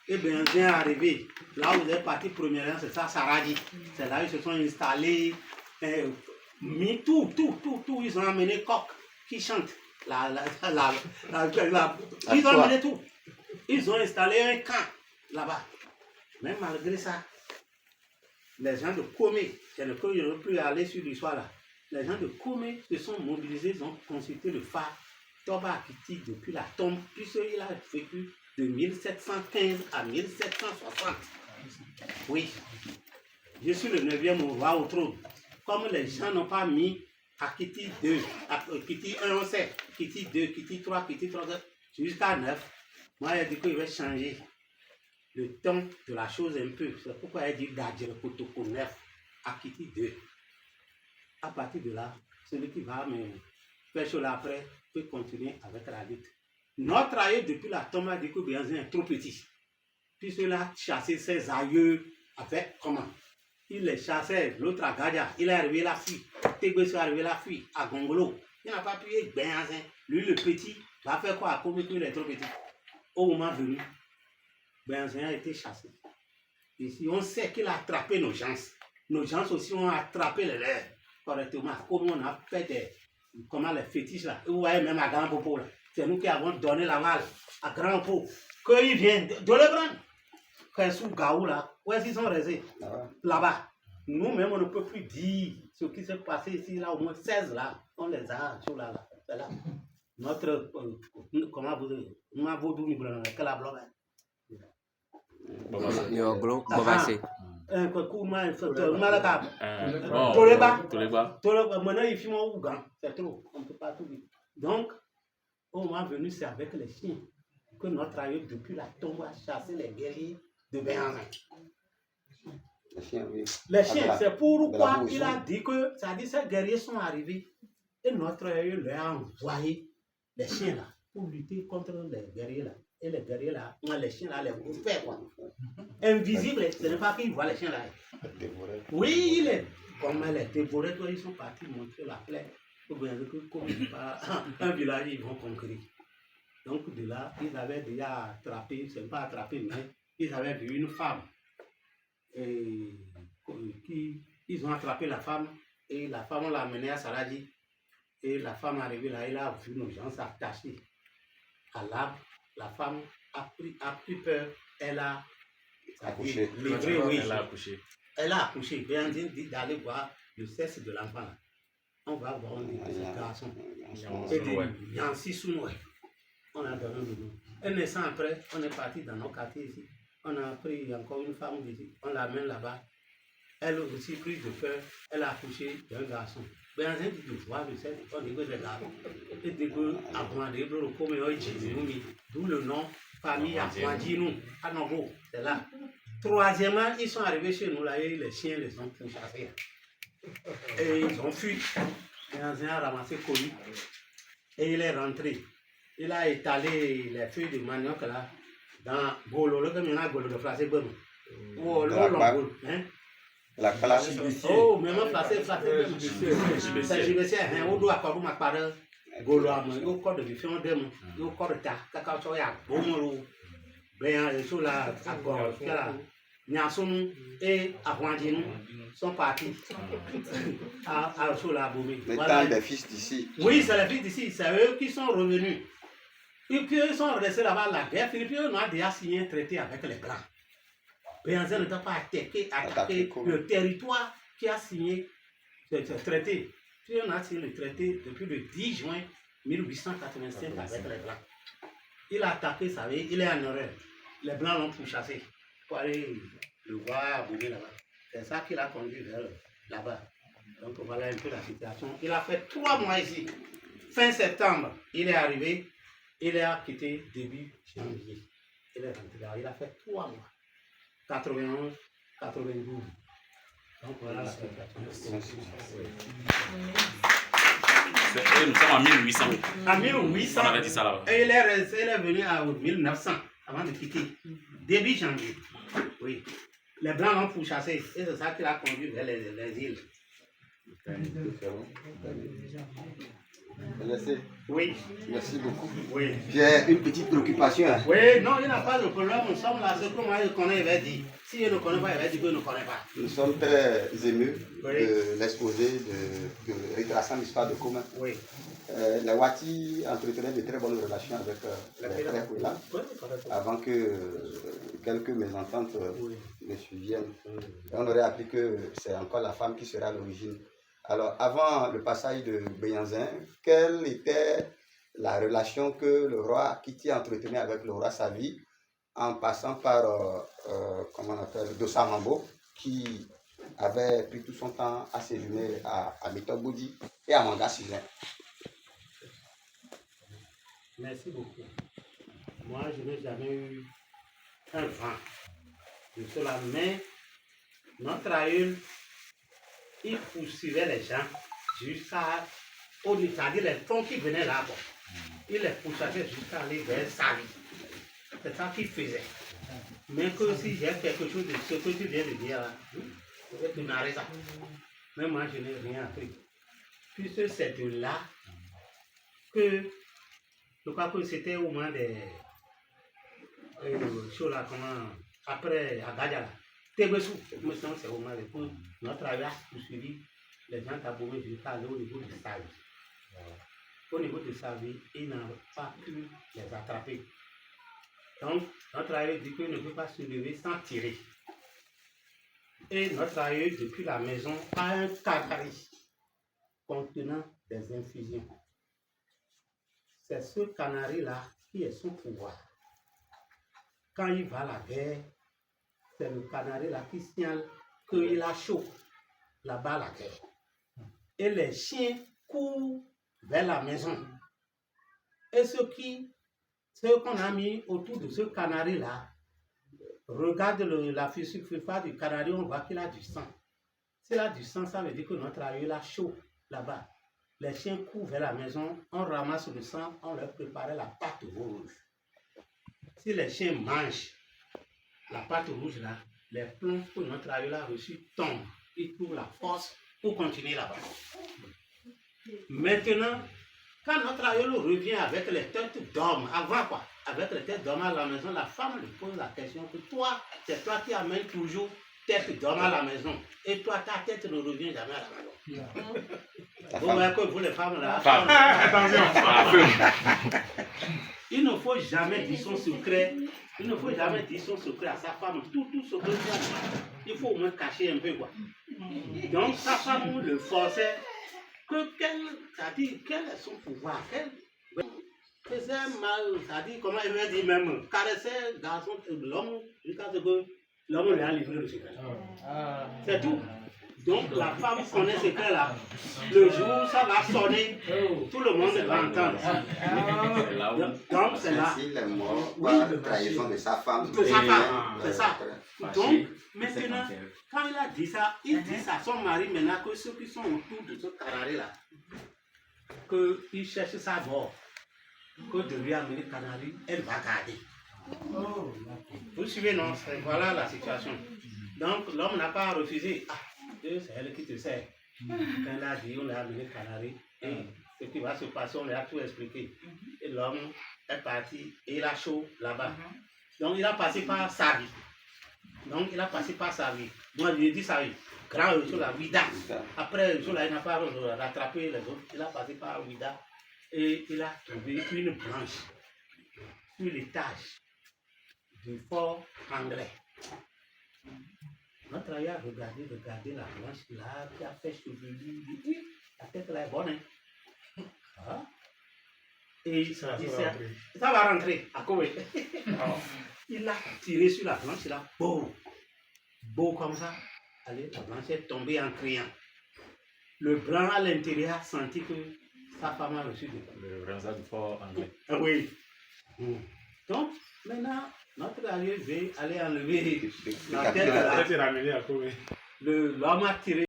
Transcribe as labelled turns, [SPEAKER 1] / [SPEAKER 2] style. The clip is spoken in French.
[SPEAKER 1] Et bien, est arrivé. Là où ils est parti premièrement, c'est ça, Saradi. C'est là où ils se sont installés. Mis tout. Ils ont amené Coq qui chante. Ils ont amené tout. Ils ont installé un camp là-bas. Mais malgré ça, les gens de Komé, c'est le cas où je ne veux plus aller sur l'histoire là. Les gens de Komé se sont mobilisés, ils ont consulté le phare Toba Akiti depuis la tombe, puisqu'il a vécu de 1715 à 1760. Oui, je suis le 9e roi au trône. Comme les gens n'ont pas mis Akiti 2, Akiti 1, on sait, Akiti 2, Akiti 3, Akiti 3, jusqu'à 9, moi j'ai dit qu'il va changer le temps de la chose un peu. C'est pourquoi il dit Gadjere Kotoko 9, Akiti 2. À partir de là, celui qui va me faire chose là après peut continuer avec la lutte. Notre aïeux depuis la tombe a dit que Béanzin est trop petit. Puisqu'il a chassé ses aïeux avec comment? Il les chassait, l'autre à Gadia, il est arrivé la fuite. Tégbé est arrivé la fuite à Gongolo. Il n'a pas pu être Béanzin. Lui le petit va faire quoi? Comme il est trop petit. Au moment venu, Béanzin a été chassé. Ici, on sait qu'il a attrapé nos gens. Nos gens aussi ont attrapé les lèvres. Correctement, comme on a fait les fétiches là, vous voyez même à Grand Popo là, c'est nous qui avons donné la balle à Grand Popo, qu'il vient de le prendre, quand sous Gaou là, où est-ce qu'ils sont restés, là-bas, nous-mêmes on ne peut plus dire ce qui s'est passé ici là, au moins 16 là, on les a sur là, c'est là, notre, comment vous dites, on a vaudou ni blanc, quel a blanc,
[SPEAKER 2] Yo, gros, Bobassé.
[SPEAKER 1] Maintenant, il filme au Ougan, c'est trop, on ne peut pas tout dire. Donc, au moment venu, c'est avec les chiens que notre aïeux, depuis la tombe, a chassé les guerriers de Béanzin. Les chiens, c'est pourquoi il a dit que, ça dit, ces guerriers sont arrivés et notre aïeux leur a envoyé les chiens là pour lutter contre les guerriers là. Et les guerriers là, les chiens là, les gros faire quoi. Invisible, ce n'est pas qu'ils voient les chiens là. Oui, il est. Comme elle est dévorée, ils sont partis montrer la plaie. Comme un village, ils vont conquérir. Donc de là, ils avaient déjà attrapé, c'est pas attrapé, mais ils avaient vu une femme. Et ils ont attrapé la femme et la femme, on l'a amenée à Saradi. Et la femme est arrivée là, elle a vu nos gens s'attacher à l'arbre. La femme a pris peur, elle a accouché. Elle a accouché. Béanzin dit d'aller voir le sexe de l'enfant. On va voir des garçons. Et des Yancy Sounoué. On a donné le nom. Un instant après, on est parti dans nos quartiers ici. On a pris encore une femme ici. On l'amène là-bas. Elle aussi prise de peur. Elle a accouché d'un garçon. Béanzin dit de voir le sexe. On dit que c'est garçon. Et dit que avant de le commun, d'où le nom famille Akwandjinou. À Nogo. C'est là. Troisièmement, ils sont arrivés chez nous là et les chiens les ont pourchassés. Et ils ont fui. Béanzin a ramassé Koli et il est rentré. Il a étalé les feuilles de manioc là dans Golo, le comme il y a Golo de placé bon. Oh,
[SPEAKER 3] la classe.
[SPEAKER 1] Oh, même placé bon. C'est JBC, on doit pas vous m'apparer. Golo à moi, au corps de vision d'homme, au corps de ta, cacao soya, bon, ben, sur la, à Nyansou et Akwandjinou sont partis à Sola-Boumé.
[SPEAKER 3] Voilà les fils d'ici.
[SPEAKER 1] Oui, c'est les fils d'ici, c'est eux qui sont revenus. Et puis ils sont restés là-bas la guerre. Philippe, on a déjà signé un traité avec les Blancs. Béanzin ne t'a pas attaqué le territoire qui a signé ce traité. Puis on a signé le traité depuis le 10 juin 1885 avec les Blancs. Il a attaqué, vous savez, il est en erreur. Les Blancs l'ont pourchassé. Pour aller le voir à Boumé là-bas. C'est ça qui l'a conduit vers là-bas. Donc voilà un peu la situation. Il a fait 3 mois ici. Fin septembre, il est arrivé. Il a quitté début janvier. Il est rentré là. Il a fait 3 mois. 91, 92. Donc voilà la situation.
[SPEAKER 4] Nous sommes en 1800.
[SPEAKER 1] En 1800.
[SPEAKER 4] On avait dit ça là-bas.
[SPEAKER 1] Et il est venu en 1900 avant de quitter. Début janvier. Oui. Les Blancs l'ont pourchassé. Et c'est ça qui l'a conduit vers les îles.
[SPEAKER 3] Laissez.
[SPEAKER 1] Oui,
[SPEAKER 3] Merci beaucoup.
[SPEAKER 1] oui.
[SPEAKER 3] J'ai une petite préoccupation. Hein.
[SPEAKER 1] Oui, non, il n'y a pas de problème. Nous sommes là. Ce que moi je connais, il va dire. Si il ne connaît pas, il va dire qu'il ne connaît pas.
[SPEAKER 3] Nous sommes très émus
[SPEAKER 1] Oui.
[SPEAKER 3] de l'exposé de Retraçant l'histoire de Koma.
[SPEAKER 1] Oui.
[SPEAKER 3] Les Wati entretenaient de très bonnes relations avec les frères Kouila avant que quelques mésententes ne surviennent. Et on aurait appris que c'est encore la femme qui sera à l'origine. Alors, avant le passage de Béanzin, quelle était la relation que le roi Kiti entretenait avec le roi Savi en passant par, comment on appelle, Dossa Mambo, qui avait pris tout son temps à séjourner à Mitoboudi et à Manga Sizin.
[SPEAKER 1] Merci beaucoup. Moi, je n'ai jamais eu un vent de cela, mais notre aïeul, il poursuivait les gens jusqu'à, c'est-à-dire les fonds qui venaient là, bon, il les poursuivait jusqu'à aller vers Savi. C'est ça qu'il faisait. Mais que si j'ai quelque chose de ce que tu viens de dire là, tu n'arrêtes pas. Mais moi, je n'ai rien appris. Puisque c'est de là que je crois que c'était au moment des choses là, comment, après à Gadjala. Tébessou, me semble c'est au moment de notre avis a poursuivi les gens d'Aboumé jusqu'à aller au niveau de Savi. Au niveau de Savi, ils n'ont pas pu les attraper. Donc, notre aïeul dit qu'il ne peut pas se lever sans tirer. Et notre aïeul, depuis la maison, a un canari contenant des infusions. C'est ce canari-là qui est son pouvoir. Quand il va à la guerre, c'est le canari-là qui signale qu'il a chaud là-bas à la guerre. Et les chiens courent vers la maison. Et ceux qu'on a mis autour de ce canari-là, regarde la surface du canari, on voit qu'il a du sang. S'il a du sang, ça veut dire que notre aïeul a chaud là-bas. Les chiens courent vers la maison, on ramasse le sang, on leur prépare la pâte rouge. Si les chiens mangent la pâte rouge là, les plombs que notre aïeul a reçus tombent. Ils trouvent la force pour continuer là-bas. Maintenant, quand notre aïeul revient avec les têtes d'homme, avant quoi, avec les têtes d'homme à la maison, la femme lui pose la question que toi, c'est toi qui amènes toujours tête d'homme à la maison. Et toi, ta tête ne revient jamais à la maison. Vous voyez que vous les femmes là, attention. Il ne faut jamais dire son secret. Il ne faut jamais dire son secret à sa femme. Tout ce que il faut au moins cacher un peu quoi. Donc sa femme le forçait quel est son pouvoir, faisait mal, c'est-à-dire comment il veut dire même, caressait garçon, l'homme, jusqu'à ce que l'homme lui a livré le secret. C'est tout. Donc la femme connaît ce secret là. Le jour où ça va sonner, tout le monde va entendre. Donc c'est là.
[SPEAKER 3] Il est mort par trahison de sa femme.
[SPEAKER 1] De sa femme, c'est ça. Donc maintenant, quand il a dit ça, il dit à son mari maintenant que ceux qui sont autour de ce canari là, qu'il cherche sa mort, que de lui amener le canari, elle va garder. Vous suivez, non? Voilà la situation. Donc l'homme n'a pas refusé. Ah, c'est elle qui te sert. Quand elle a dit, on l'a amené le canari, et ce qui va se passer, on lui a tout expliqué. Et l'homme est parti, et il a chaud là-bas. Donc il a passé par sa vie. Moi je lui ai dit ça, grand sur la Ouida. Après, il n'a pas rattrapé les autres. Il a passé par Ouida et il a trouvé une branche sur l'étage du fort anglais. Notre aïe a regardé la branche là, qui a fait chevelu. Il dit, la tête là est bonne. Hein? Ah. Et ça va rentrer à Koweït. Il a tiré sur la planche, il a beau comme ça. Allez, la planche est tombée en criant. Le blanc à l'intérieur a senti que sa femme a reçu
[SPEAKER 4] le rançon du fort anglais.
[SPEAKER 1] Ah oui. Donc, maintenant, notre allié veut aller enlever la tête. L'homme a tiré.